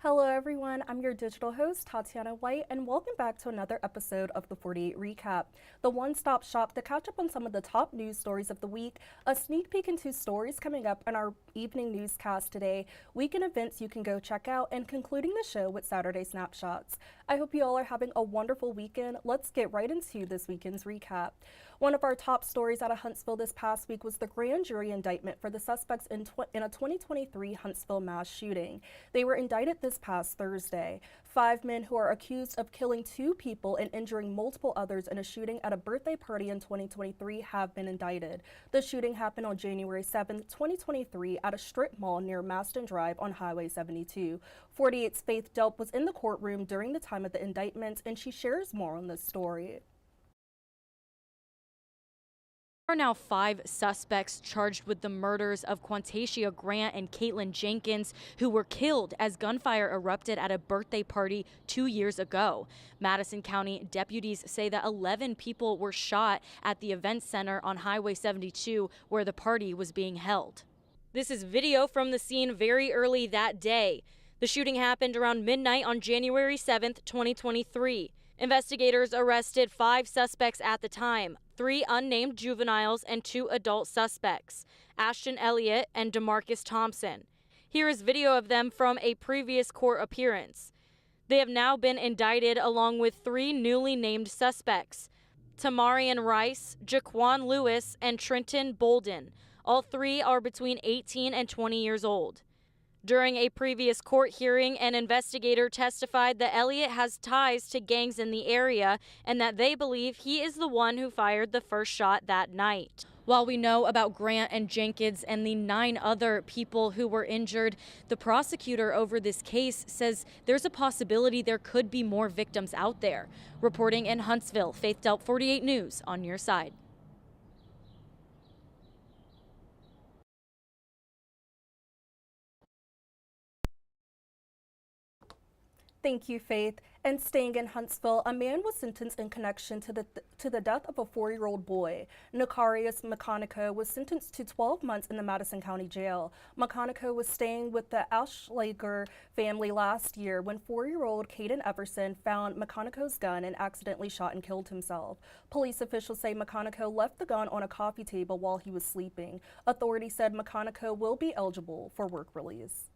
Hello everyone, I'm your digital host, Tatyana White, and welcome back to another episode of the 48 Recap, the one-stop shop to catch up on some of the top news stories of the week, a sneak peek into stories coming up in our evening newscast today, weekend events you can go check out, and concluding the show with Saturday snapshots. I hope you all are having a wonderful weekend. Let's get right into this weekend's recap. One of our top stories out of Huntsville this past week was the grand jury indictment for the suspects in a 2023 Huntsville mass shooting. They were indicted this past Thursday. 5 men who are accused of killing 2 people and injuring multiple others in a shooting at a birthday party in 2023 have been indicted. The shooting happened on January 7, 2023 at a strip mall near Maston Drive on Highway 72. 48's Faith Delp was in the courtroom during the time of the indictment, and she shares more on this story. There are now 5 suspects charged with the murders of Quantasia Grant and Caitlin Jenkins, who were killed as gunfire erupted at a birthday party 2 years ago. Madison County deputies say that 11 people were shot at the event center on Highway 72 where the party was being held. This is video from the scene very early that day. The shooting happened around midnight on January 7th, 2023. Investigators arrested 5 suspects at the time, 3 unnamed juveniles and 2 adult suspects, Ashton Elliott and DeMarcus Thompson. Here is video of them from a previous court appearance. They have now been indicted along with 3 newly named suspects, Tamarian Rice, Jaquan Lewis, and Trenton Bolden. All 3 are between 18 and 20 years old. During a previous court hearing, an investigator testified that Elliott has ties to gangs in the area and that they believe he is the one who fired the first shot that night. While we know about Grant and Jenkins and the 9 other people who were injured, the prosecutor over this case says there's a possibility there could be more victims out there. Reporting in Huntsville, Faith Delp, 48 News, on your side. Thank you, Faith. And staying in Huntsville, a man was sentenced in connection to the death of a 4-year-old boy. Nicarius McConico was sentenced to 12 months in the Madison County Jail. McConico was staying with the Auschlager family last year when 4-year-old Caden Everson found McConico's gun and accidentally shot and killed himself. Police officials say McConico left the gun on a coffee table while he was sleeping. Authorities said McConico will be eligible for work release.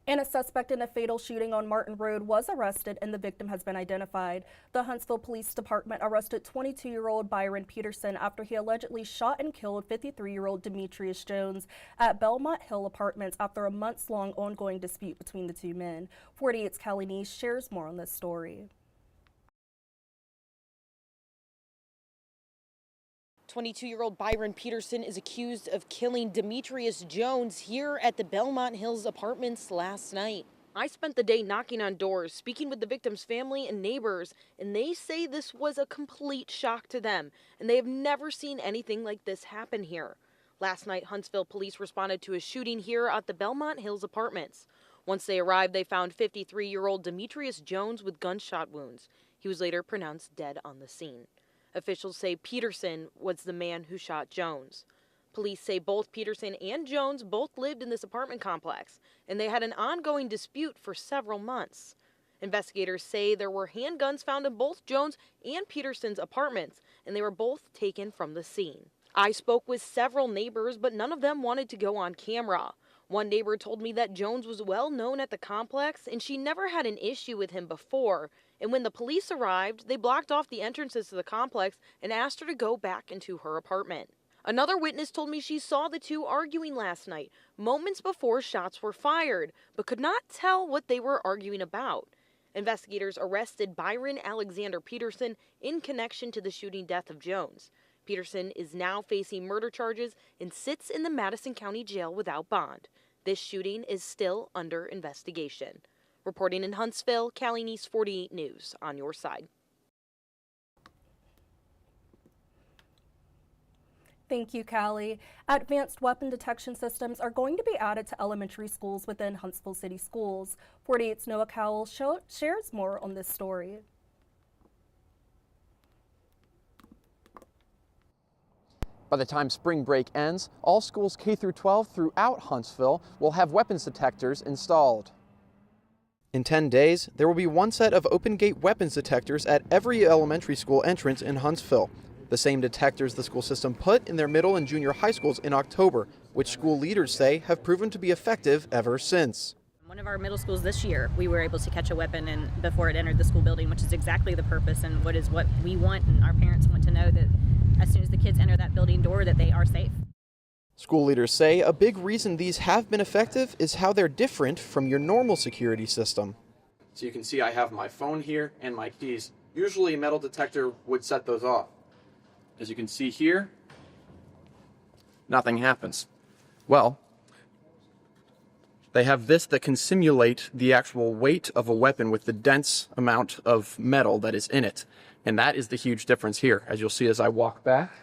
And a suspect in a fatal shooting on Martin Road was arrested and the victim has been identified. The Huntsville Police Department arrested 22-year-old Byron Peterson after he allegedly shot and killed 53-year-old Demetrius Jones at Belmont Hill Apartments after a months-long ongoing dispute between the 2 men. 48's Callie Neese shares more on this story. 22-year-old Byron Peterson is accused of killing Demetrius Jones here at the Belmont Hills Apartments last night. I spent the day knocking on doors, speaking with the victim's family and neighbors, and they say this was a complete shock to them, and they have never seen anything like this happen here. Last night, Huntsville police responded to a shooting here at the Belmont Hills Apartments. Once they arrived, they found 53-year-old Demetrius Jones with gunshot wounds. He was later pronounced dead on the scene. Officials say Peterson was the man who shot Jones. Police say both Peterson and Jones both lived in this apartment complex, and they had an ongoing dispute for several months. Investigators say there were handguns found in both Jones and Peterson's apartments, and they were both taken from the scene. I spoke with several neighbors, but none of them wanted to go on camera. One neighbor told me that Jones was well known at the complex, and she never had an issue with him before. And when the police arrived, they blocked off the entrances to the complex and asked her to go back into her apartment. Another witness told me she saw the 2 arguing last night, moments before shots were fired, but could not tell what they were arguing about. Investigators arrested Byron Alexander Peterson in connection to the shooting death of Jones. Peterson is now facing murder charges and sits in the Madison County Jail without bond. This shooting is still under investigation. Reporting in Huntsville, Callie Neese, 48 News, on your side. Thank you, Callie. Advanced weapon detection systems are going to be added to elementary schools within Huntsville City Schools. 48's Noah Cowell shares more on this story. By the time spring break ends, all schools K-12 throughout Huntsville will have weapons detectors installed. In 10 days, there will be one set of open-gate weapons detectors at every elementary school entrance in Huntsville. The same detectors the school system put in their middle and junior high schools in October, which school leaders say have proven to be effective ever since. One of our middle schools this year, we were able to catch a weapon before it entered the school building, which is exactly the purpose and what we want, and our parents want to know that as soon as the kids enter that building door that they are safe. School leaders say a big reason these have been effective is how they're different from your normal security system. So you can see I have my phone here and my keys. Usually a metal detector would set those off. As you can see here, nothing happens. Well, they have this that can simulate the actual weight of a weapon with the dense amount of metal that is in it. And that is the huge difference here, as you'll see as I walk back.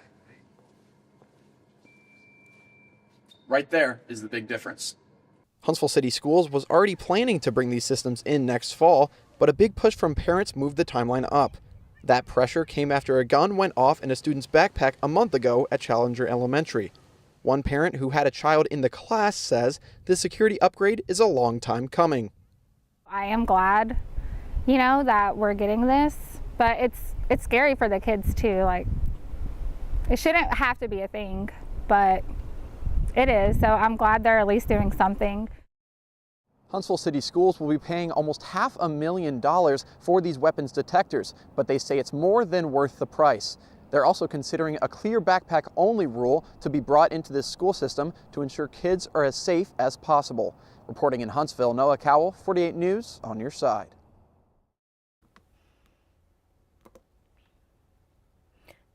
Right there is the big difference. Huntsville City Schools was already planning to bring these systems in next fall, but a big push from parents moved the timeline up. That pressure came after a gun went off in a student's backpack a month ago at Challenger Elementary. One parent who had a child in the class says this security upgrade is a long time coming. I am glad, that we're getting this, but it's scary for the kids too. Like, it shouldn't have to be a thing, but it is, so I'm glad they're at least doing something. Huntsville City Schools will be paying almost $500,000 for these weapons detectors, but they say it's more than worth the price. They're also considering a clear backpack-only rule to be brought into this school system to ensure kids are as safe as possible. Reporting in Huntsville, Noah Cowell, 48 News, on your side.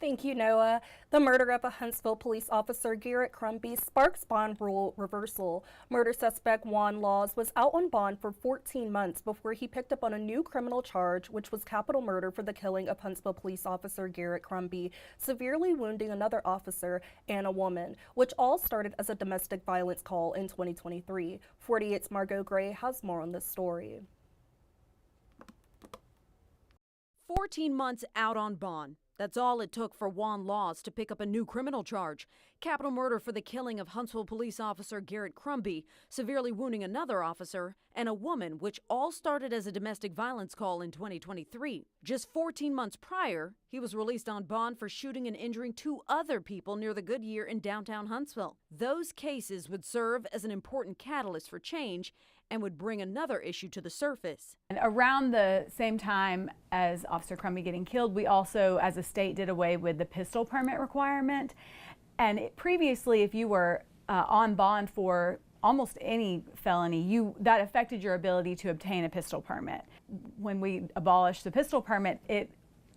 Thank you, Noah. The murder of a Huntsville police officer, Garrett Crumby, sparks bond rule reversal. Murder suspect Juan Laws was out on bond for 14 months before he picked up on a new criminal charge, which was capital murder for the killing of Huntsville police officer Garrett Crumby, severely wounding another officer and a woman, which all started as a domestic violence call in 2023. 48's Margot Gray has more on this story. 14 months out on bond. That's all it took for Juan Laws to pick up a new criminal charge. Capital murder for the killing of Huntsville police officer Garrett Crumby, severely wounding another officer, and a woman, which all started as a domestic violence call in 2023. Just 14 months prior, he was released on bond for shooting and injuring 2 other people near the Goodyear in downtown Huntsville. Those cases would serve as an important catalyst for change and would bring another issue to the surface. And around the same time as Officer Crumby getting killed, we also, as a state, did away with the pistol permit requirement. And previously, if you were on bond for almost any felony, that affected your ability to obtain a pistol permit. When we abolished the pistol permit, it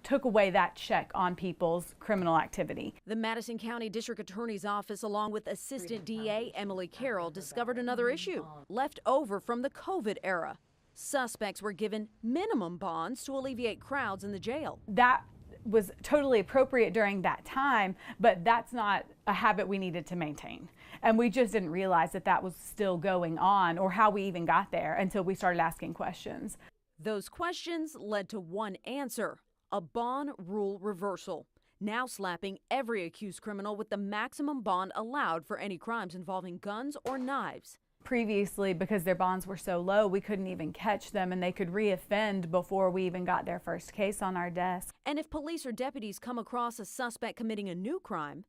took away that check on people's criminal activity. The Madison County District Attorney's Office, along with Assistant DA Emily Carroll, discovered another issue left over from the COVID era. Suspects were given minimum bonds to alleviate crowds in the jail. That was totally appropriate during that time, but that's not a habit we needed to maintain. And we just didn't realize that that was still going on, or how we even got there, until we started asking questions. Those questions led to one answer: a bond rule reversal, now slapping every accused criminal with the maximum bond allowed for any crimes involving guns or knives. Previously, because their bonds were so low, we couldn't even catch them, and they could reoffend before we even got their first case on our desk. And if police or deputies come across a suspect committing a new crime,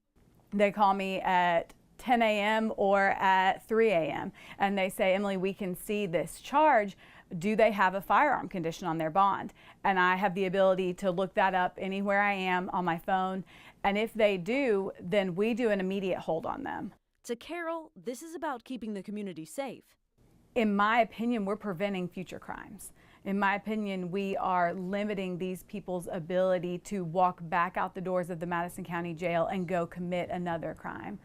they call me at 10 a.m. or at 3 a.m. and they say, Emily, we can see this charge. Do they have a firearm condition on their bond? And I have the ability to look that up anywhere I am on my phone. And if they do, then we do an immediate hold on them. To Carol, this is about keeping the community safe. In my opinion, we're preventing future crimes. In my opinion, we are limiting these people's ability to walk back out the doors of the Madison County Jail and go commit another crime.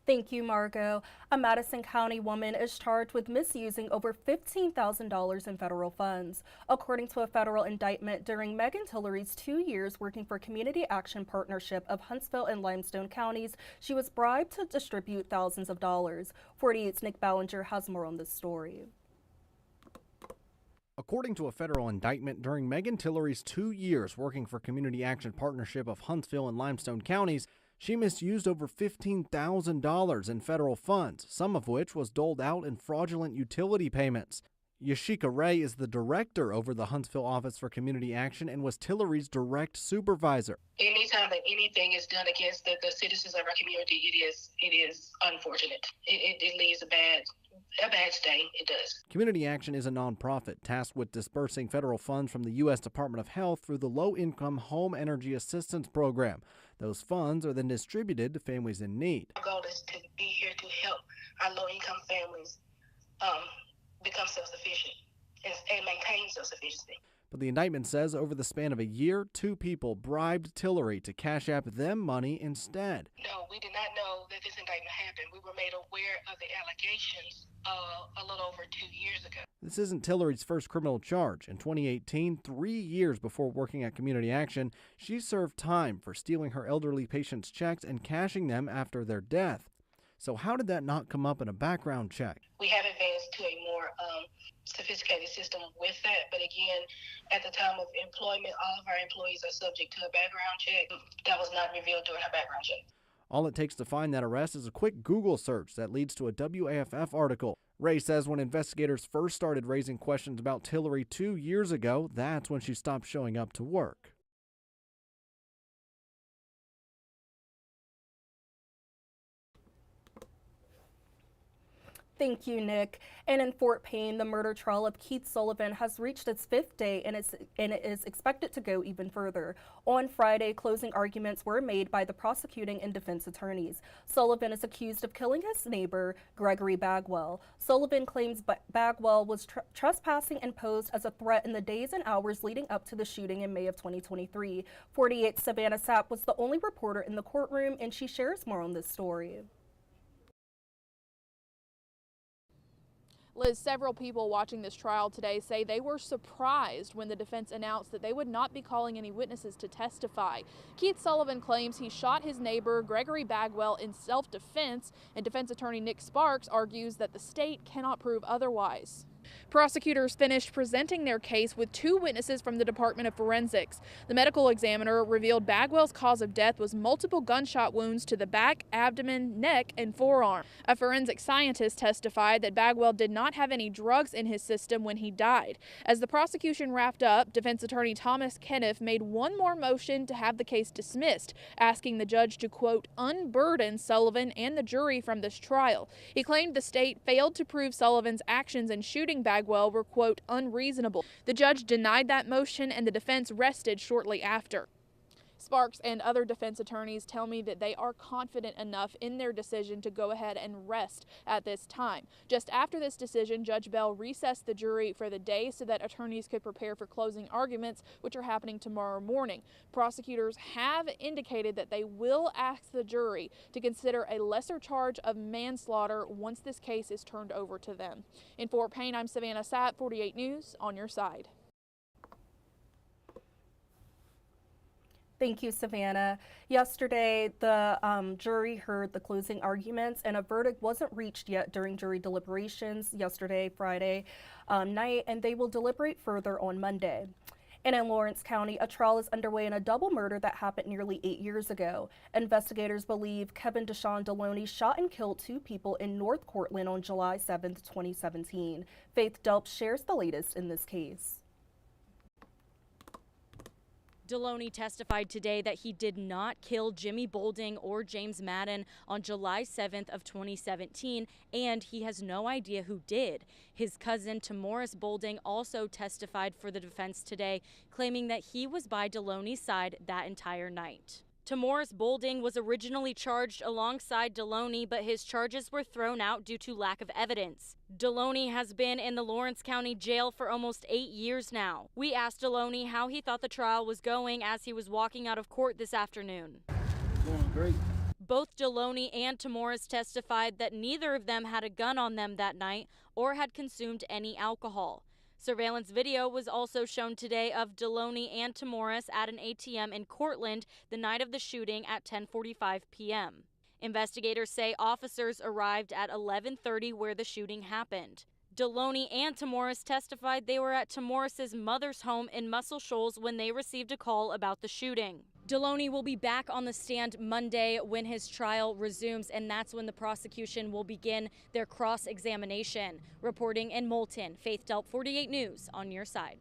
Thank you, Margot. A Madison County woman is charged with misusing over $15,000 in federal funds. According to a federal indictment, during Megan Tillery's 2 years working for Community Action Partnership of Huntsville and Limestone counties, she was bribed to distribute thousands of dollars. 48's Nick Ballinger has more on this story. According to a federal indictment, during Megan Tillery's 2 years working for Community Action Partnership of Huntsville and Limestone counties, she misused over $15,000 in federal funds, some of which was doled out in fraudulent utility payments. Yashika Ray is the director over the Huntsville Office for Community Action and was Tillery's direct supervisor. Anytime that anything is done against the citizens of our community, it is unfortunate. It leaves a bad stain. It does. Community Action is a nonprofit tasked with dispersing federal funds from the U.S. Department of Health through the Low-Income Home Energy Assistance Program. Those funds are then distributed to families in need. Our goal is to be here to help our low-income families become self-sufficient and maintain self-sufficiency. But the indictment says over the span of a year, 2 people bribed Tillery to cash app them money instead. No, we did not know that this indictment happened. We were made aware of the allegations a little over 2 years ago. This isn't Tillery's first criminal charge. In 2018, 3 years before working at Community Action, she served time for stealing her elderly patients' checks and cashing them after their death. So how did that not come up in a background check? We have advanced to a more sophisticated system with that, but again, at the time of employment, all of our employees are subject to a background check. That was not revealed during our background check. All it takes to find that arrest is a quick Google search that leads to a WAFF article. Ray says when investigators first started raising questions about Tillery 2 years ago, that's when she stopped showing up to work. Thank you, Nick. And in Fort Payne, the murder trial of Keith Sullivan has reached its 5th day and it is expected to go even further. On Friday, closing arguments were made by the prosecuting and defense attorneys. Sullivan is accused of killing his neighbor, Gregory Bagwell. Sullivan claims Bagwell was trespassing and posed as a threat in the days and hours leading up to the shooting in May of 2023. 48's Savannah Sapp was the only reporter in the courtroom, and she shares more on this story. Liz, several people watching this trial today say they were surprised when the defense announced that they would not be calling any witnesses to testify. Keith Sullivan claims he shot his neighbor, Gregory Bagwell, in self-defense, and defense attorney Nick Sparks argues that the state cannot prove otherwise. Prosecutors finished presenting their case with 2 witnesses from the Department of Forensics. The medical examiner revealed Bagwell's cause of death was multiple gunshot wounds to the back, abdomen, neck, and forearm. A forensic scientist testified that Bagwell did not have any drugs in his system when he died. As the prosecution wrapped up, defense attorney Thomas Kenneth made one more motion to have the case dismissed, asking the judge to, quote, unburden Sullivan and the jury from this trial. He claimed the state failed to prove Sullivan's actions in shooting Bagwell were, quote, unreasonable. The judge denied that motion and the defense rested shortly after. Sparks and other defense attorneys tell me that they are confident enough in their decision to go ahead and rest at this time. Just after this decision, Judge Bell recessed the jury for the day so that attorneys could prepare for closing arguments, which are happening tomorrow morning. Prosecutors have indicated that they will ask the jury to consider a lesser charge of manslaughter once this case is turned over to them. In Fort Payne, I'm Savannah Sapp, 48 News, on your side. Thank you, Savannah. Yesterday, the jury heard the closing arguments, and a verdict wasn't reached yet during jury deliberations yesterday, Friday night, and they will deliberate further on Monday. And in Lawrence County, a trial is underway in a double murder that happened nearly 8 years ago. Investigators believe Kevin Deshawn Deloney shot and killed 2 people in North Cortland on July 7, 2017. Faith Delp shares the latest in this case. Deloney testified today that he did not kill Jimmy Boulding or James Madden on July 7th of 2017, and he has no idea who did. His cousin, Tamoris Boulding, also testified for the defense today, claiming that he was by Deloney's side that entire night. Tamoris Boulding was originally charged alongside Deloney, but his charges were thrown out due to lack of evidence. Deloney has been in the Lawrence County Jail for almost 8 years now. We asked Deloney how he thought the trial was going as he was walking out of court this afternoon. Going great. Both Deloney and Tamoris testified that neither of them had a gun on them that night or had consumed any alcohol. Surveillance video was also shown today of Deloney and Tamoris at an ATM in Cortland the night of the shooting at 10:45 p.m. Investigators say officers arrived at 11:30 where the shooting happened. Deloney and Tamoris testified they were at Tamoris's mother's home in Muscle Shoals when they received a call about the shooting. Deloney will be back on the stand Monday when his trial resumes, and that's when the prosecution will begin their cross-examination. Reporting in Moulton, Faith Delp, 48 News, on your side.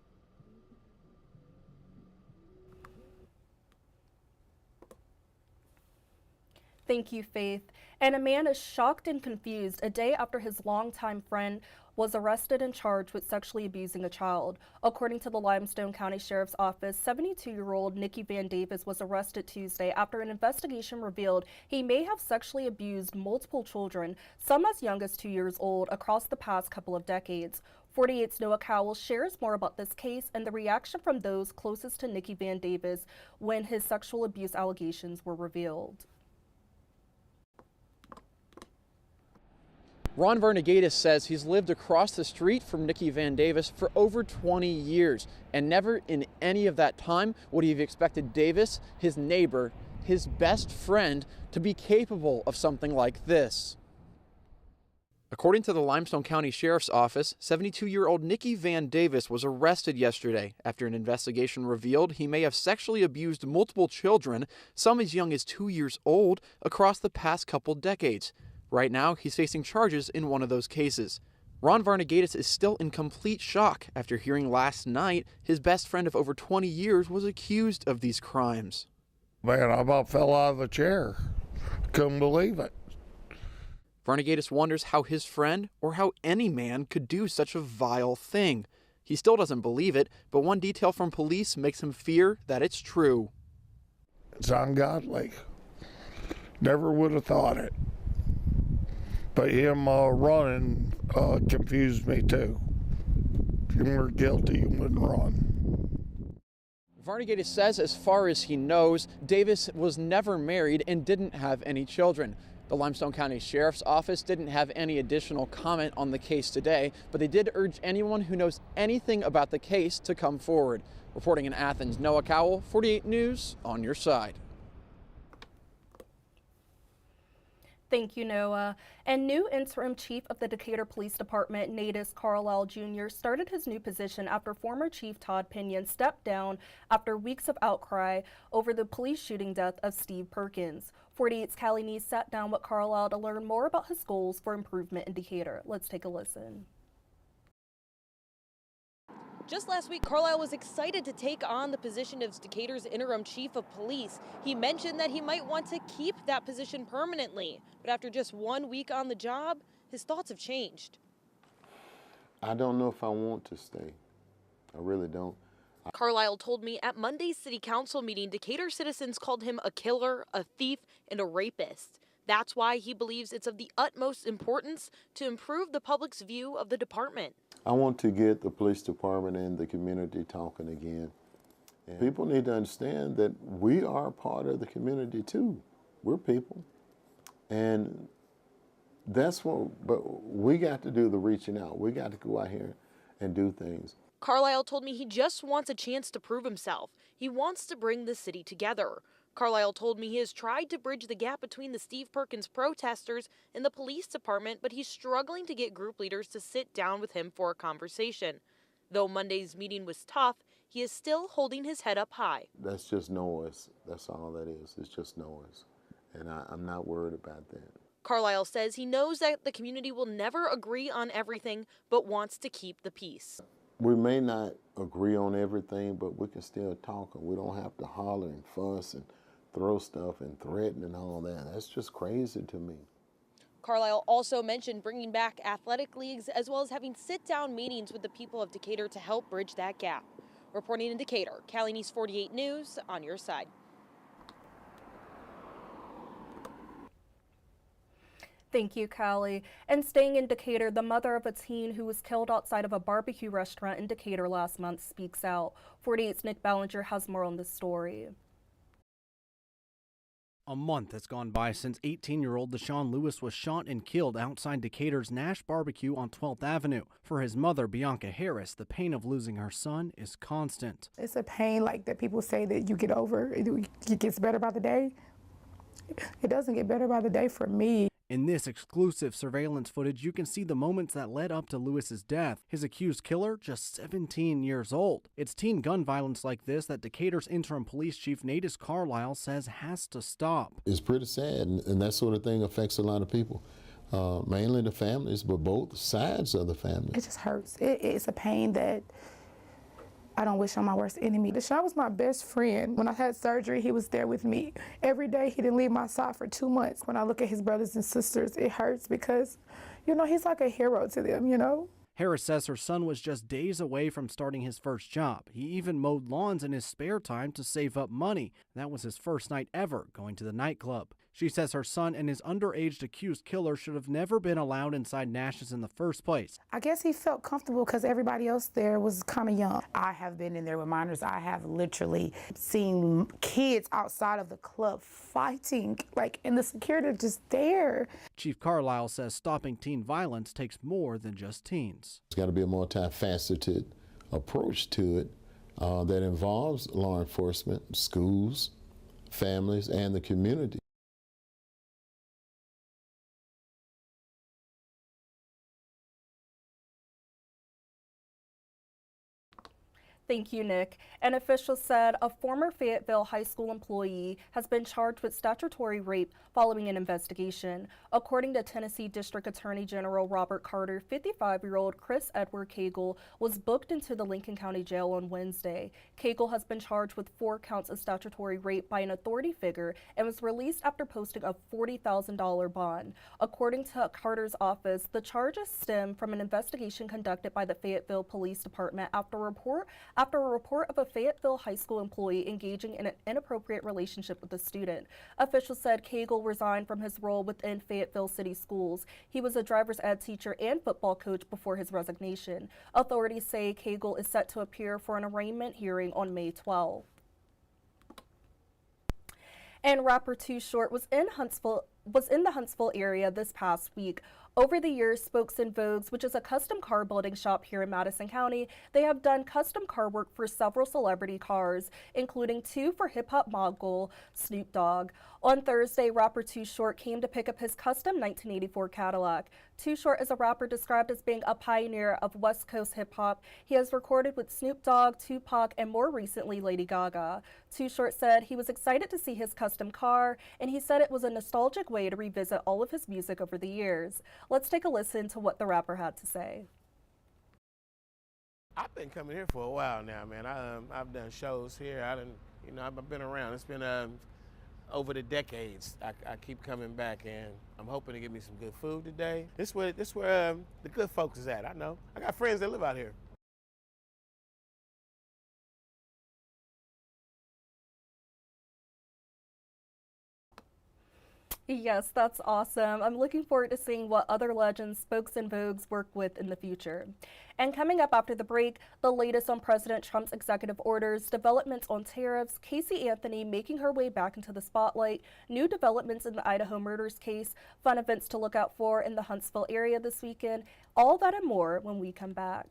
Thank you, Faith. And a man is shocked and confused a day after his longtime friend was arrested and charged with sexually abusing a child. According to the Limestone County Sheriff's Office, 72-year-old Nikki Van Davis was arrested Tuesday after an investigation revealed he may have sexually abused multiple children, some as young as 2 years old, across the past couple of decades. 48's Noah Cowell shares more about this case and the reaction from those closest to Nikki Van Davis when his sexual abuse allegations were revealed. Ron Vernigatis says he's lived across the street from Nikki Van Davis for over 20 years, and never in any of that time would he have expected Davis, his neighbor, his best friend, to be capable of something like this. According to the Limestone County Sheriff's Office, 72-year-old Nikki Van Davis was arrested yesterday after an investigation revealed he may have sexually abused multiple children, some as young as 2 years old, across the past couple decades. Right now, he's facing charges in one of those cases. Ron Varnigatis is still in complete shock after hearing last night his best friend of over 20 years was accused of these crimes. Man, I about fell out of the chair. Couldn't believe it. Varnigatis wonders how his friend, or how any man, could do such a vile thing. He still doesn't believe it, but one detail from police makes him fear that it's true. It's ungodly. Never would have thought it. But him running confused me too. If you weren't guilty, you wouldn't run. Varnigatis says as far as he knows, Davis was never married and didn't have any children. The Limestone County Sheriff's Office didn't have any additional comment on the case today, but they did urge anyone who knows anything about the case to come forward. Reporting in Athens, Noah Cowell, 48 News, on your side. Thank you, Noah. And new interim chief of the Decatur Police Department, Natus Carlisle Jr., started his new position after former Chief Todd Pinion stepped down after weeks of outcry over the police shooting death of Steve Perkins. 48's Callie Neese sat down with Carlisle to learn more about his goals for improvement in Decatur. Let's take a listen. Just last week, Carlisle was excited to take on the position of Decatur's interim chief of police. He mentioned that he might want to keep that position permanently, but after just 1 week on the job, his thoughts have changed. I don't know if I want to stay. I really don't. Carlisle told me at Monday's city council meeting, Decatur citizens called him a killer, a thief, and a rapist. That's why he believes it's of the utmost importance to improve the public's view of the department. I want to get the police department and the community talking again. And people need to understand that we are part of the community too. We're people. And that's what, but we got to do the reaching out. We got to go out here and do things. Carlisle told me he just wants a chance to prove himself. He wants to bring the city together. Carlisle told me he has tried to bridge the gap between the Steve Perkins protesters and the police department, but he's struggling to get group leaders to sit down with him for a conversation. Though Monday's meeting was tough, he is still holding his head up high. That's just noise. That's all that is. It's just noise. And I'm not worried about that. Carlisle says he knows that the community will never agree on everything, but wants to keep the peace. We may not agree on everything, but we can still talk, and we don't have to holler and fuss and throw stuff and threaten and all that. That's just crazy to me. Carlisle also mentioned bringing back athletic leagues as well as having sit-down meetings with the people of Decatur to help bridge that gap. Reporting in Decatur, Callie Neese, 48 News, on your side. Thank you, Callie. And staying in Decatur, the mother of a teen who was killed outside of a barbecue restaurant in Decatur last month speaks out. 48's Nick Ballinger has more on this story. A month has gone by since 18-year-old Deshaun Lewis was shot and killed outside Decatur's Nash Barbecue on 12th Avenue. For his mother, Bianca Harris, the pain of losing her son is constant. It's a pain like that people say that you get over. It gets better by the day. It doesn't get better by the day for me. In this exclusive surveillance footage, you can see the moments that led up to Lewis's death. His accused killer, just 17 years old. It's teen gun violence like this that Decatur's interim police chief Natus Carlisle says has to stop. It's pretty sad, and that sort of thing affects a lot of people. Mainly the families, but both sides of the family. It just hurts. It's a pain that I don't wish on my worst enemy. Deshaun was my best friend. When I had surgery, he was there with me. Every day, he didn't leave my side for 2 months. When I look at his brothers and sisters, it hurts because, you know, he's like a hero to them, you know? Harris says her son was just days away from starting his first job. He even mowed lawns in his spare time to save up money. That was his first night ever going to the nightclub. She says her son and his underage accused killer should have never been allowed inside Nash's in the first place. I guess he felt comfortable because everybody else there was kind of young. I have been in there with minors. I have literally seen kids outside of the club fighting, and the security just there. Chief Carlisle says stopping teen violence takes more than just teens. It's got to be a multifaceted approach to it that involves law enforcement, schools, families, and the community. Thank you, Nick. An official said a former Fayetteville High School employee has been charged with statutory rape following an investigation. According to Tennessee District Attorney General Robert Carter, 55-year-old Chris Edward Cagle was booked into the Lincoln County Jail on Wednesday. Cagle has been charged with 4 counts of statutory rape by an authority figure and was released after posting a $40,000 bond. According to Carter's office, the charges stem from an investigation conducted by the Fayetteville Police Department after a report of a Fayetteville High School employee engaging in an inappropriate relationship with a student. Officials said Cagle resigned from his role within Fayetteville City Schools. He was a driver's ed teacher and football coach before his resignation. Authorities say Cagle is set to appear for an arraignment hearing on May 12. And rapper Too Short was in the Huntsville area this past week. Over the years, Spokes and Vogues, which is a custom car building shop here in Madison County, they have done custom car work for several celebrity cars, including 2 for hip-hop mogul Snoop Dogg. On Thursday, rapper Too Short came to pick up his custom 1984 Cadillac. Too Short is a rapper described as being a pioneer of West Coast hip-hop. He has recorded with Snoop Dogg, Tupac, and more recently Lady Gaga. Too Short said he was excited to see his custom car, and he said it was a nostalgic way to revisit all of his music over the years. Let's take a listen to what the rapper had to say. I've been coming here for a while now, man. I've done shows here. I've been around. It's been over the decades. I keep coming back, and I'm hoping to get me some good food today. This where the good folks is at. I know. I got friends that live out here. Yes, that's awesome. I'm looking forward to seeing what other legends Spokes and Vogues work with in the future. And coming up after the break, the latest on President Trump's executive orders, developments on tariffs, Casey Anthony making her way back into the spotlight, new developments in the Idaho murders case, fun events to look out for in the Huntsville area this weekend, all that and more when we come back.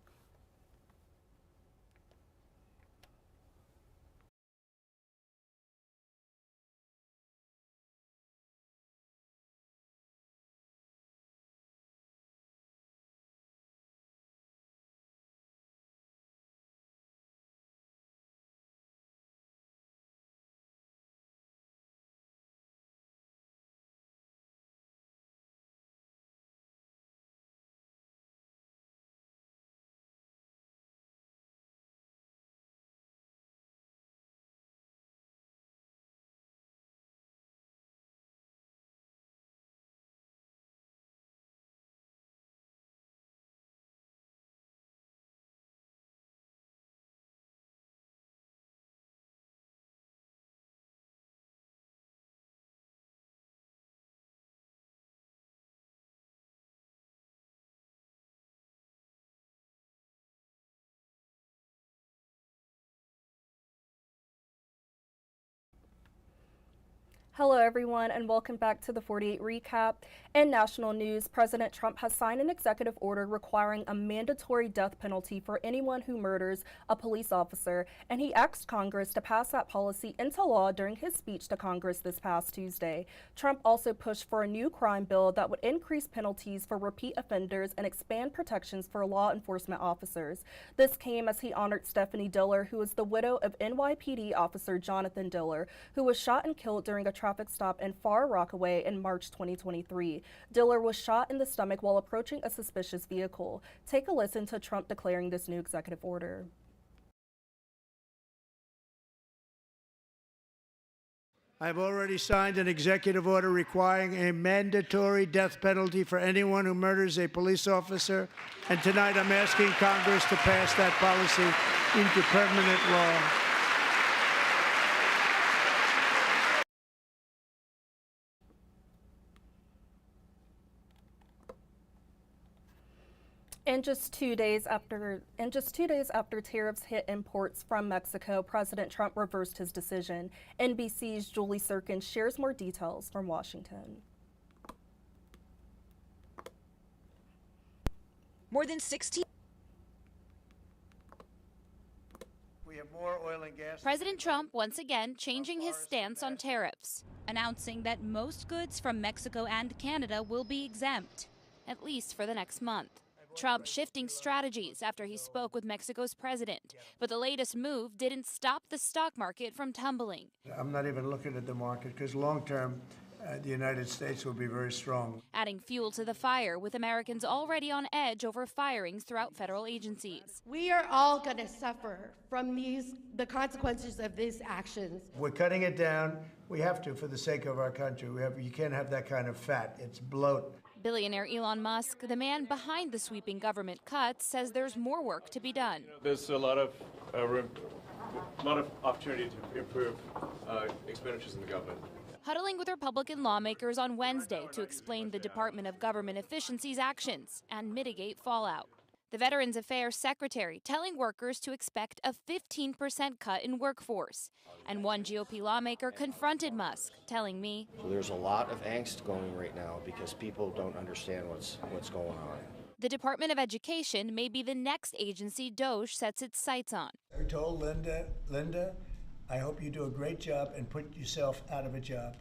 Hello, everyone, and welcome back to the 48 Recap. In national news, President Trump has signed an executive order requiring a mandatory death penalty for anyone who murders a police officer, and he asked Congress to pass that policy into law during his speech to Congress this past Tuesday. Trump also pushed for a new crime bill that would increase penalties for repeat offenders and expand protections for law enforcement officers. This came as he honored Stephanie Diller, who is the widow of NYPD officer Jonathan Diller, who was shot and killed during a traffic stop in Far Rockaway in March 2023. Diller was shot in the stomach while approaching a suspicious vehicle. Take a listen to Trump declaring this new executive order. I've already signed an executive order requiring a mandatory death penalty for anyone who murders a police officer, and tonight I'm asking Congress to pass that policy into permanent law. And just 2 days after tariffs hit imports from Mexico, President Trump reversed his decision. NBC's Julie Sirkin shares more details from Washington. More than 16. We have more oil and gas. President Trump once again changing his stance on tariffs, announcing that most goods from Mexico and Canada will be exempt, at least for the next month. Trump shifting strategies after he spoke with Mexico's president. But the latest move didn't stop the stock market from tumbling. I'm not even looking at the market because long term, the United States will be very strong. Adding fuel to the fire with Americans already on edge over firings throughout federal agencies. We are all going to suffer from the consequences of these actions. We're cutting it down. We have to for the sake of our country. You can't have that kind of fat. It's bloat. Billionaire Elon Musk, the man behind the sweeping government cuts, says there's more work to be done. There's a lot of opportunity to improve expenditures in the government. Huddling with Republican lawmakers on Wednesday to explain the Department of Government Efficiency's actions and mitigate fallout. The Veterans Affairs Secretary telling workers to expect a 15% cut in workforce. And one GOP lawmaker confronted Musk, telling me, So there's a lot of angst going right now because people don't understand what's going on. The Department of Education may be the next agency DOJ sets its sights on. I told Linda, I hope you do a great job and put yourself out of a job.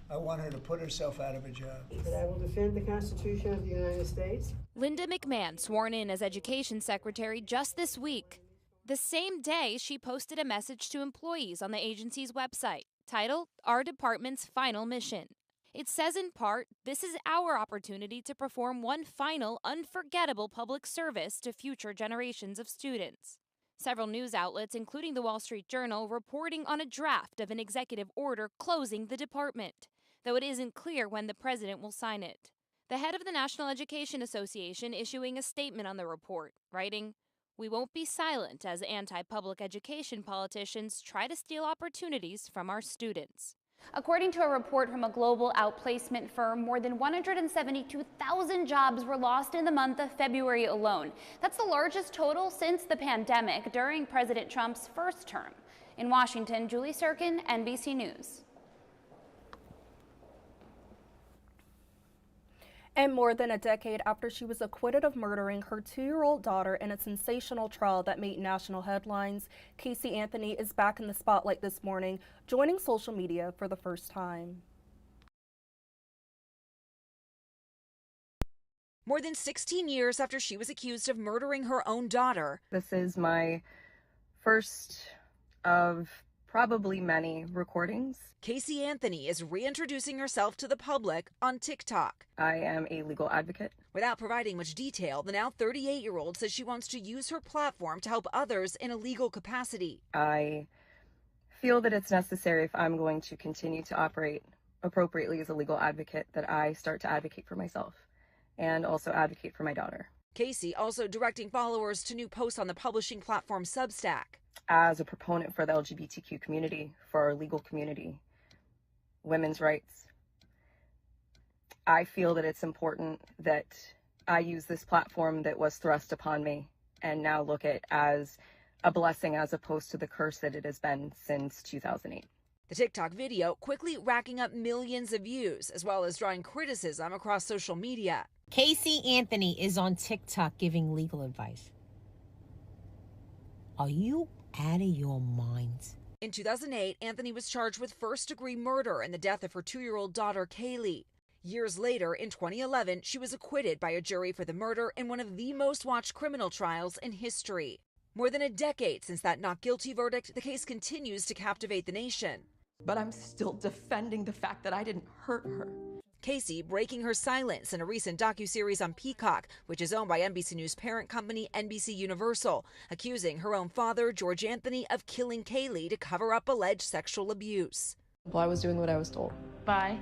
I want her to put herself out of a job. That I will defend the Constitution of the United States. Linda McMahon sworn in as Education Secretary just this week. The same day, she posted a message to employees on the agency's website, titled, Our Department's Final Mission. It says in part, this is our opportunity to perform one final, unforgettable public service to future generations of students. Several news outlets, including the Wall Street Journal, reporting on a draft of an executive order closing the department, though it isn't clear when the president will sign it. The head of the National Education Association issuing a statement on the report, writing, We won't be silent as anti-public education politicians try to steal opportunities from our students. According to a report from a global outplacement firm, more than 172,000 jobs were lost in the month of February alone. That's the largest total since the pandemic during President Trump's first term. In Washington, Julie Sirkin, NBC News. And more than a decade after she was acquitted of murdering her 2-year-old daughter in a sensational trial that made national headlines, Casey Anthony is back in the spotlight this morning, joining social media for the first time. More than 16 years after she was accused of murdering her own daughter. This is my first of probably many recordings. Casey Anthony is reintroducing herself to the public on TikTok. I am a legal advocate. Without providing much detail, the now 38-year-old says she wants to use her platform to help others in a legal capacity. I feel that it's necessary, if I'm going to continue to operate appropriately as a legal advocate, that I start to advocate for myself and also advocate for my daughter. Casey also directing followers to new posts on the publishing platform Substack. As a proponent for the LGBTQ community, for our legal community, women's rights, I feel that it's important that I use this platform that was thrust upon me and now look at as a blessing as opposed to the curse that it has been since 2008. The TikTok video quickly racking up millions of views, as well as drawing criticism across social media. Casey Anthony is on TikTok giving legal advice. Are you out of your minds? In 2008, Anthony was charged with first-degree murder in the death of her 2-year-old daughter, Kaylee. Years later, in 2011, she was acquitted by a jury for the murder in one of the most watched criminal trials in history. More than a decade since that not guilty verdict, the case continues to captivate the nation. But I'm still defending the fact that I didn't hurt her. Casey breaking her silence in a recent docuseries on Peacock, which is owned by NBC News parent company NBC Universal, accusing her own father, George Anthony, of killing Kaylee to cover up alleged sexual abuse. Well, I was doing what I was told by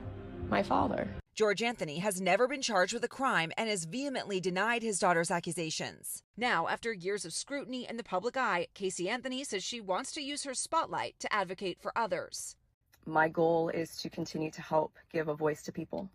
my father. George Anthony has never been charged with a crime and has vehemently denied his daughter's accusations. Now, after years of scrutiny in the public eye, Casey Anthony says she wants to use her spotlight to advocate for others. My goal is to continue to help give a voice to people.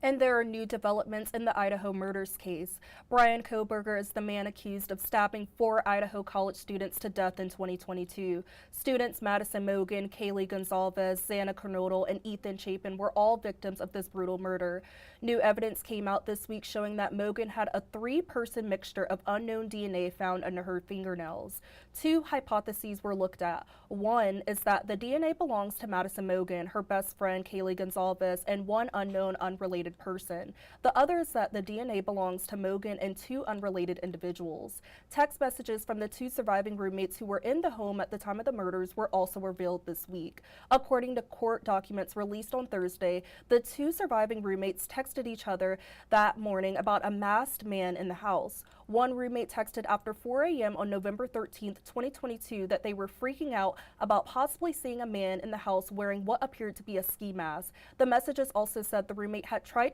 And there are new developments in the Idaho murders case. Brian Koberger is the man accused of stabbing 4 Idaho college students to death in 2022. Students Madison Mogen, Kaylee Gonzalez, Xana Kernodle, and Ethan Chapin were all victims of this brutal murder. New evidence came out this week showing that Mogen had a 3-person mixture of unknown DNA found under her fingernails. 2 hypotheses were looked at. One is that the DNA belongs to Madison Mogen, her best friend Kaylee Gonzalez, and one unknown unrelated person. The other is that the DNA belongs to Mogen and 2 unrelated individuals. Text messages from the 2 surviving roommates who were in the home at the time of the murders were also revealed this week. According to court documents released on Thursday, the 2 surviving roommates texted each other that morning about a masked man in the house. One roommate texted after 4 a.m. on November 13th, 2022 that they were freaking out about possibly seeing a man in the house wearing what appeared to be a ski mask. The messages also said the roommate had tried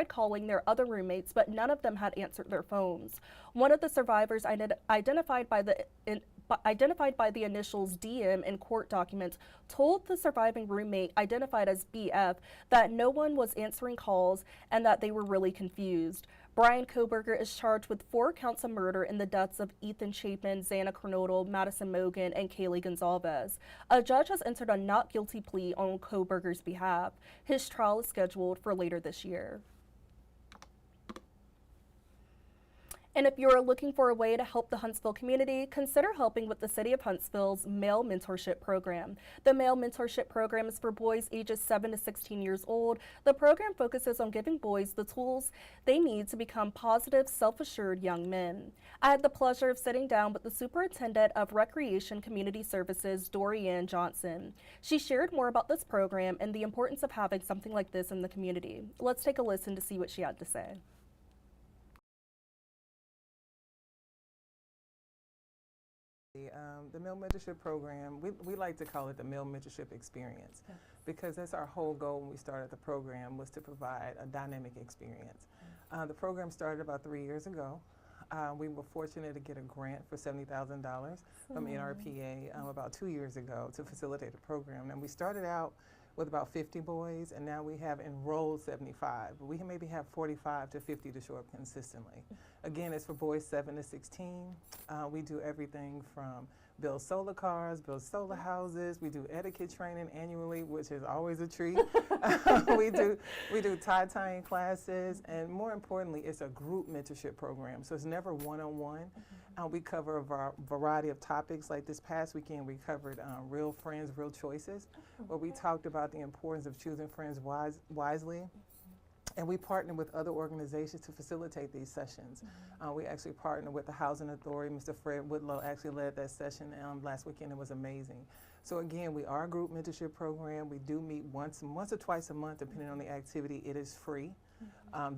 calling their other roommates, but none of them had answered their phones. One of the survivors identified by the initials DM in court documents told the surviving roommate, identified as BF, that no one was answering calls and that they were really confused. Brian Koberger is charged with 4 counts of murder in the deaths of Ethan Chapin, Xana Kernodle, Madison Mogen, and Kaylee Gonzalez. A judge has entered a not guilty plea on Koberger's behalf. His trial is scheduled for later this year. And if you're looking for a way to help the Huntsville community, consider helping with the City of Huntsville's Male Mentorship Program. The Male Mentorship Program is for boys ages 7 to 16 years old. The program focuses on giving boys the tools they need to become positive, self-assured young men. I had the pleasure of sitting down with the Superintendent of Recreation Community Services, Dorianne Johnson. She shared more about this program and the importance of having something like this in the community. Let's take a listen to see what she had to say. The Male Mentorship Program, we like to call it the Male Mentorship Experience, because that's our whole goal when we started the program, was to provide a dynamic experience. The program started about 3 years ago. We were fortunate to get a grant for $70,000 from NRPA about 2 years ago to facilitate the program. And we started out with about 50 boys, and now we have enrolled 75. But we can maybe have 45 to 50 to show up consistently. Again, it's for boys 7 to 16. We do everything from build solar cars, build solar houses. We do etiquette training annually, which is always a treat. we do tie-tying classes, and more importantly, it's a group mentorship program. So it's never one-on-one. We cover a variety of topics. Like this past weekend, we covered real friends, real choices, where we talked about the importance of choosing friends wisely. And we partner with other organizations to facilitate these sessions. We actually partner with the Housing Authority. Mr. Fred Woodlow actually led that session last weekend. It was amazing. So again, we are a group mentorship program. We do meet once or twice a month, depending on the activity. It is free.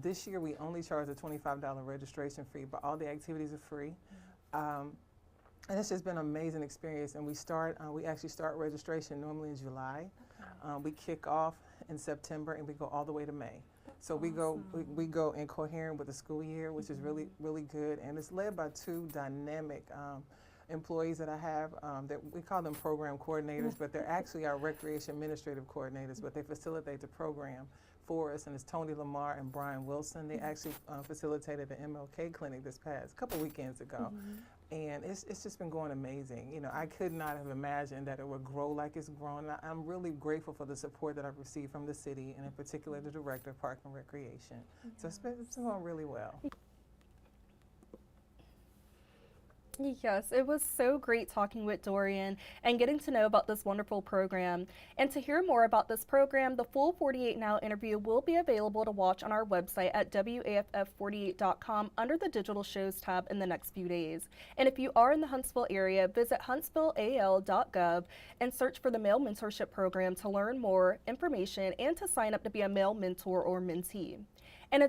This year, we only charge a $25 registration fee, but all the activities are free. And it's just been an amazing experience. And we actually start registration normally in July. We kick off in September, and we go all the way to May. So we go incoherent with the school year, which is really, really good. And it's led by 2 dynamic employees that I have. That we call them program coordinators, but they're actually our recreation administrative coordinators, but they facilitate the program before us, and it's Tony Lamar and Brian Wilson. They actually facilitated an MLK clinic this past couple weekends ago. And it's just been going amazing. You know, I could not have imagined that it would grow like it's grown. I'm really grateful for the support that I've received from the city, and in particular the Director of Park and Recreation. So it's been going really well. Yes, it was so great talking with Dorian and getting to know about this wonderful program. And to hear more about this program, the full 48 Now interview will be available to watch on our website at WAFF48.com under the Digital Shows tab in the next few days. And if you are in the Huntsville area, visit huntsvilleal.gov and search for the Male Mentorship Program to learn more information and to sign up to be a male mentor or mentee. And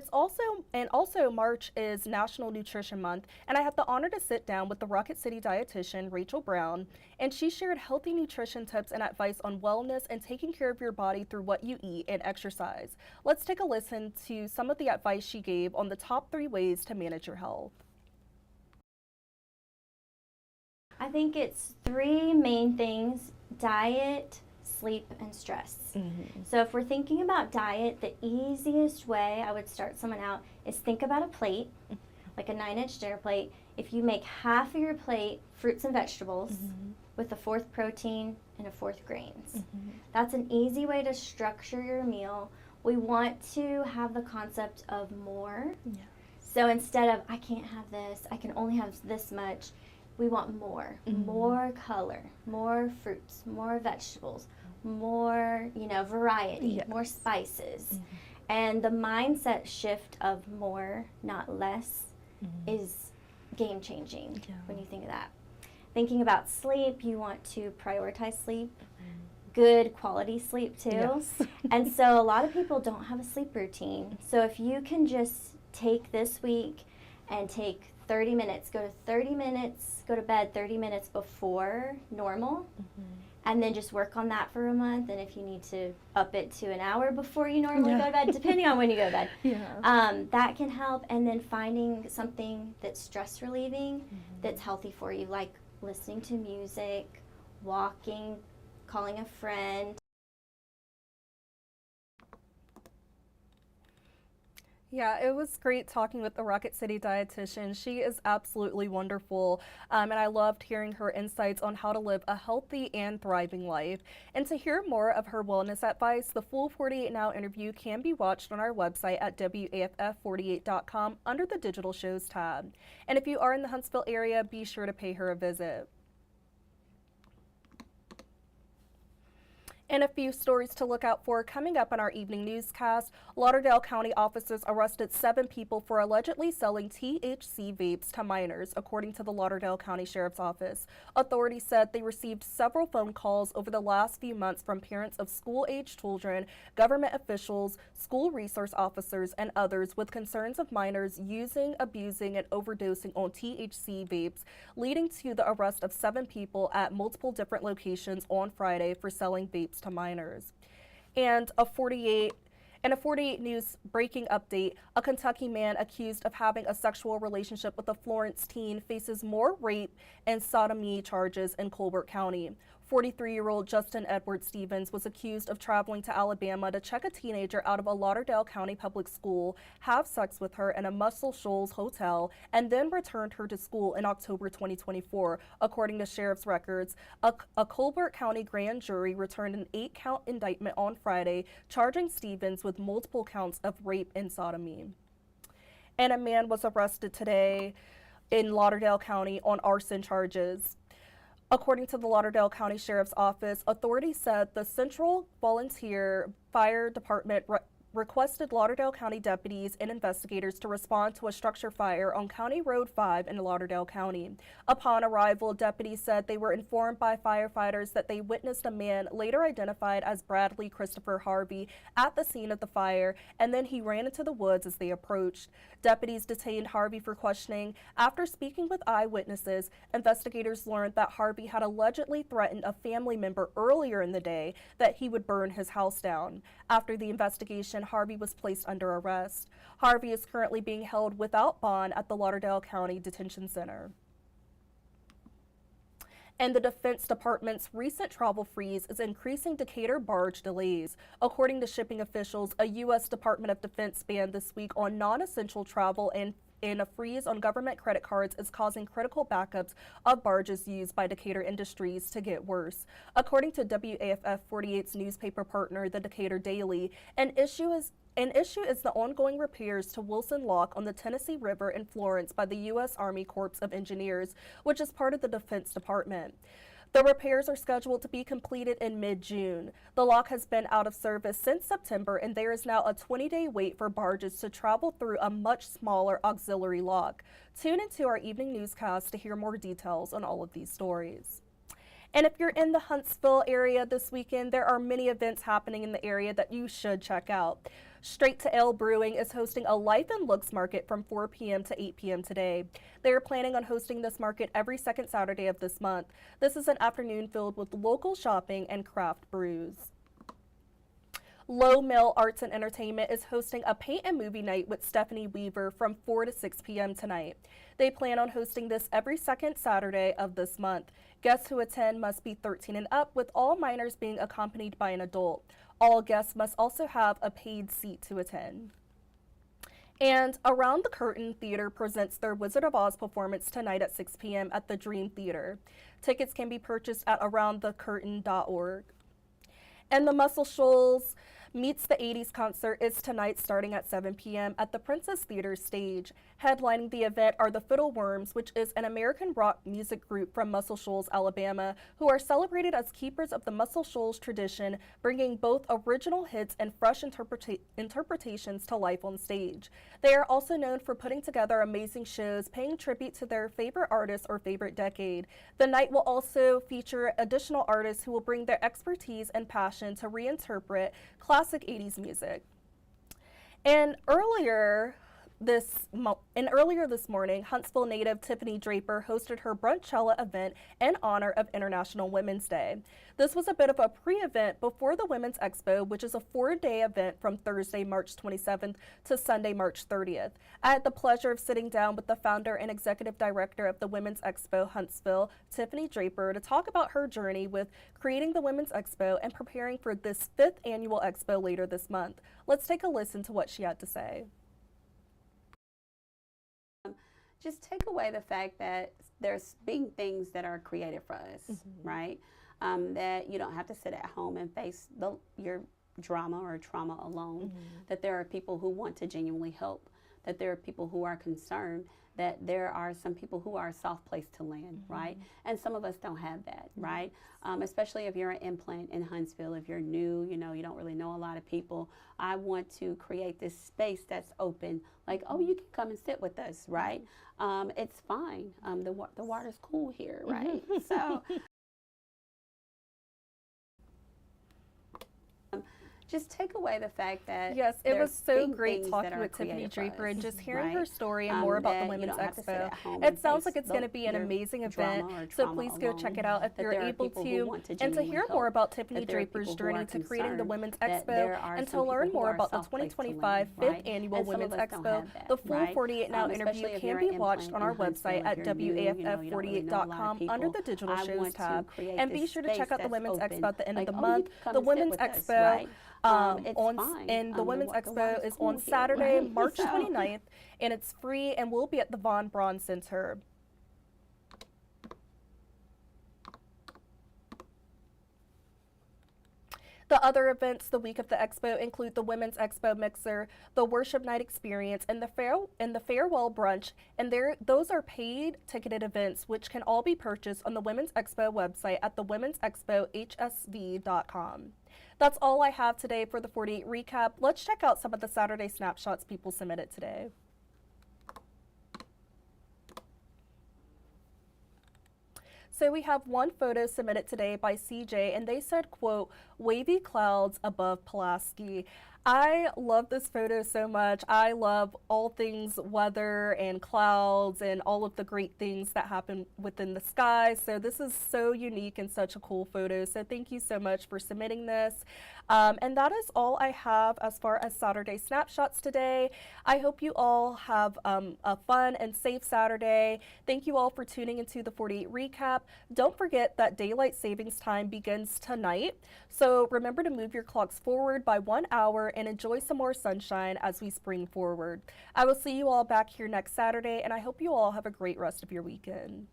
also March is National Nutrition Month, and I had the honor to sit down with the Rocket City dietitian Rachel Brown, and she shared healthy nutrition tips and advice on wellness and taking care of your body through what you eat and exercise. Let's take a listen to some of the advice she gave on the top 3 ways to manage your health. I think it's 3 main things: diet, sleep, and stress. So if we're thinking about diet, the easiest way I would start someone out is think about a plate, like a 9-inch dinner plate. If you make half of your plate fruits and vegetables with a 4th protein and a 4th grains, that's an easy way to structure your meal. We want to have the concept of more. So instead of, I can't have this, I can only have this much, we want more. More color, more fruits, more vegetables, more, variety, more spices. And the mindset shift of more, not less, is game changing when you think of that. Thinking about sleep, you want to prioritize sleep, good quality sleep too. And so a lot of people don't have a sleep routine. So if you can just take this week and take 30 minutes, go to bed 30 minutes before normal, and then just work on that for a month. And if you need to up it to an hour before you normally go to bed, depending on when you go to bed, that can help. And then finding something that's stress relieving, that's healthy for you, like listening to music, walking, calling a friend. Yeah, it was great talking with the Rocket City dietitian. She is absolutely wonderful, and I loved hearing her insights on how to live a healthy and thriving life. And to hear more of her wellness advice, the full 48 Now interview can be watched on our website at WAFF48.com under the Digital Shows tab. And if you are in the Huntsville area, be sure to pay her a visit. And a few stories to look out for coming up in our evening newscast. Lauderdale County officers arrested 7 people for allegedly selling THC vapes to minors, according to the Lauderdale County Sheriff's Office. Authorities said they received several phone calls over the last few months from parents of school-age children, government officials, school resource officers, and others with concerns of minors using, abusing, and overdosing on THC vapes, leading to the arrest of 7 people at multiple different locations on Friday for selling vapes to minors. And a 48 News breaking update, a Kentucky man accused of having a sexual relationship with a Florence teen faces more rape and sodomy charges in Colbert County. 43-year-old Justin Edward Stevens was accused of traveling to Alabama to check a teenager out of a Lauderdale County public school, have sex with her in a Muscle Shoals hotel, and then returned her to school in October 2024, according to sheriff's records. A Colbert County grand jury returned an 8-count indictment on Friday, charging Stevens with multiple counts of rape and sodomy. And a man was arrested today in Lauderdale County on arson charges. According to the Lauderdale County Sheriff's Office, authorities said the Central Volunteer Fire Department requested Lauderdale County deputies and investigators to respond to a structure fire on County Road 5 in Lauderdale County. Upon arrival, deputies said they were informed by firefighters that they witnessed a man later identified as Bradley Christopher Harvey at the scene of the fire, and then he ran into the woods as they approached. Deputies detained Harvey for questioning. After speaking with eyewitnesses, investigators learned that Harvey had allegedly threatened a family member earlier in the day that he would burn his house down. After the investigation, Harvey was placed under arrest. Harvey is currently being held without bond at the Lauderdale County Detention Center. And the Defense Department's recent travel freeze is increasing Decatur barge delays. According to shipping officials, a U.S. Department of Defense ban this week on non-essential travel and a freeze on government credit cards is causing critical backups of barges used by Decatur Industries to get worse. According to WAFF 48's newspaper partner, the Decatur Daily, an issue is the ongoing repairs to Wilson Lock on the Tennessee River in Florence by the U.S. Army Corps of Engineers, which is part of the Defense Department. The repairs are scheduled to be completed in mid-June. The lock has been out of service since September, and there is now a 20-day wait for barges to travel through a much smaller auxiliary lock. Tune into our evening newscast to hear more details on all of these stories. And if you're in the Huntsville area this weekend, there are many events happening in the area that you should check out. Straight to Ale Brewing is hosting a Life and Looks market from 4 p.m. to 8 p.m. today. They are planning on hosting this market every second Saturday of this month. This is an afternoon filled with local shopping and craft brews. Low Mill Arts and Entertainment is hosting a paint and movie night with Stephanie Weaver from 4 to 6 p.m. tonight. They plan on hosting this every second Saturday of this month. Guests who attend must be 13 and up, with all minors being accompanied by an adult. All guests must also have a paid seat to attend. And Around the Curtain Theater presents their Wizard of Oz performance tonight at 6 p.m. at the Dream Theater. Tickets can be purchased at aroundthecurtain.org. And the Muscle Shoals Meets the 80s concert is tonight starting at 7 p.m. at the Princess Theater stage. Headlining the event are the Fiddleworms, which is an American rock music group from Muscle Shoals, Alabama, who are celebrated as keepers of the Muscle Shoals tradition, bringing both original hits and fresh interpretations to life on stage. They are also known for putting together amazing shows, paying tribute to their favorite artist or favorite decade. The night will also feature additional artists who will bring their expertise and passion to reinterpret classic 80s music. And earlier this morning, Huntsville native Tiffany Draper hosted her Brunchella event in honor of International Women's Day. This was a bit of a pre-event before the Women's Expo, which is a 4-day event from Thursday, March 27th to Sunday, March 30th. I had the pleasure of sitting down with the founder and executive director of the Women's Expo Huntsville, Tiffany Draper, to talk about her journey with creating the Women's Expo and preparing for this 5th annual expo later this month. Let's take a listen to what she had to say. Just take away the fact that there's being things that are created for us, right? That you don't have to sit at home and face your drama or trauma alone, that there are people who want to genuinely help, that there are people who are concerned, that there are some people who are a soft place to land, right? And some of us don't have that, right? Especially if you're an implant in Huntsville, if you're new, you don't really know a lot of people. I want to create this space that's open, like, oh, you can come and sit with us, right? It's fine. The water's cool here, right? So. Just take away the fact that yes, it was so great talking with Tiffany Draper and just hearing her story and more about the Women's Expo. It sounds like it's going to be an amazing event, so please go check it out if you're able to. And to hear more about Tiffany Draper's journey to creating the Women's Expo and to learn more about the 2025 5th Annual Women's Expo, the full 48 Now interview can be watched on our website at WAFF48.com under the Digital Shows tab. And be sure to check out the Women's Expo at the end of the month. The Women's Expo the Women's Expo is on Saturday, March 29th, and it's free and will be at the Von Braun Center. The other events the week of the expo include the Women's Expo Mixer, the Worship Night Experience, and the Farewell Brunch, and those are paid ticketed events which can all be purchased on the Women's Expo website at thewomensexpohsv.com. That's all I have today for the 48 recap. Let's check out some of the Saturday snapshots people submitted today. So we have one photo submitted today by CJ, and they said, quote, wavy clouds above Pulaski. I love this photo so much. I love all things weather and clouds and all of the great things that happen within the sky. So this is so unique and such a cool photo. So thank you so much for submitting this. And that is all I have as far as Saturday snapshots today. I hope you all have a fun and safe Saturday. Thank you all for tuning into the 48 recap. Don't forget that daylight savings time begins tonight. So remember to move your clocks forward by 1 hour and enjoy some more sunshine as we spring forward. I will see you all back here next Saturday, and I hope you all have a great rest of your weekend.